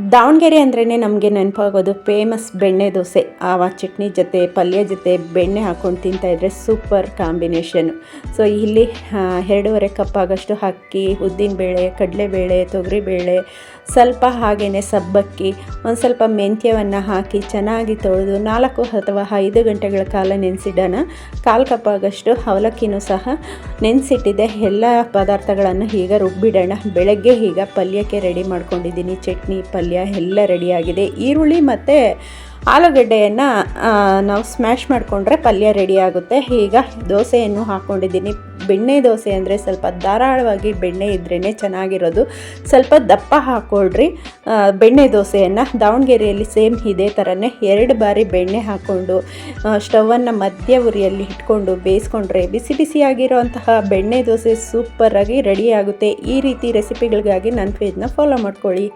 ದಾವಣಗೆರೆ ಅಂದ್ರೇ ನಮಗೆ ನೆನಪಾಗೋದು ಫೇಮಸ್ ಬೆಣ್ಣೆ ದೋಸೆ. ಆ ಚಟ್ನಿ ಜೊತೆ ಪಲ್ಯ ಜೊತೆ ಬೆಣ್ಣೆ ಹಾಕ್ಕೊಂಡು ತಿಂತಾಯಿದ್ರೆ ಸೂಪರ್ ಕಾಂಬಿನೇಷನು. ಸೊ ಇಲ್ಲಿ 2.5 ಕಪ್ ಆಗೋಷ್ಟು ಅಕ್ಕಿ, ಉದ್ದಿನಬೇಳೆ, ಕಡಲೆಬೇಳೆ, ತೊಗರಿಬೇಳೆ, ಸ್ವಲ್ಪ ಹಾಗೆಯೇ ಸಬ್ಬಕ್ಕಿ, ಒಂದು ಸ್ವಲ್ಪ ಮೆಂತ್ಯವನ್ನು ಹಾಕಿ ಚೆನ್ನಾಗಿ ತೊಳೆದು 4 ಅಥವಾ 5 ಗಂಟೆಗಳ ಕಾಲ ನೆನೆಸಿಡೋಣ. 1/4 ಕಪ್ ಆಗೋಷ್ಟು ಅವಲಕ್ಕಿನೂ ಸಹ ನೆನೆಸಿಟ್ಟಿದ್ದೆ. ಎಲ್ಲ ಪದಾರ್ಥಗಳನ್ನು ಈಗ ರುಬ್ಬಿಡೋಣ. ಬೆಳಗ್ಗೆ ಈಗ ಪಲ್ಯಕ್ಕೆ ರೆಡಿ ಮಾಡ್ಕೊಂಡಿದ್ದೀನಿ. ಚಟ್ನಿ ಪಲ್ಯ ಎಲ್ಲ ರೆಡಿಯಾಗಿದೆ. ಈರುಳ್ಳಿ ಮತ್ತು ಆಲೂಗಡ್ಡೆಯನ್ನು ನಾವು ಸ್ಮ್ಯಾಶ್ ಮಾಡಿಕೊಂಡ್ರೆ ಪಲ್ಯ ರೆಡಿ ಆಗುತ್ತೆ. ಈಗ ದೋಸೆಯನ್ನು ಹಾಕ್ಕೊಂಡಿದ್ದೀನಿ. ಬೆಣ್ಣೆ ದೋಸೆ ಅಂದರೆ ಸ್ವಲ್ಪ ಧಾರಾಳವಾಗಿ ಬೆಣ್ಣೆ ಇದ್ರೇ ಚೆನ್ನಾಗಿರೋದು. ಸ್ವಲ್ಪ ದಪ್ಪ ಹಾಕ್ಕೊಳ್ರಿ ಬೆಣ್ಣೆ ದೋಸೆಯನ್ನು. ದಾವಣಗೆರೆಯಲ್ಲಿ ಸೇಮ್ ಇದೇ ಥರನೇ 2 ಬಾರಿ ಬೆಣ್ಣೆ ಹಾಕ್ಕೊಂಡು ಸ್ಟವನ್ನು ಮಧ್ಯ ಉರಿಯಲ್ಲಿ ಇಟ್ಕೊಂಡು ಬೇಯಿಸ್ಕೊಂಡ್ರೆ ಬಿಸಿ ಬಿಸಿಯಾಗಿರೋಂತಹ ಬೆಣ್ಣೆ ದೋಸೆ ಸೂಪರಾಗಿ ರೆಡಿ ಆಗುತ್ತೆ. ಈ ರೀತಿ ರೆಸಿಪಿಗಳಿಗಾಗಿ ನನ್ನ ಪೇಜ್ನ ಫಾಲೋ ಮಾಡ್ಕೊಳ್ಳಿ.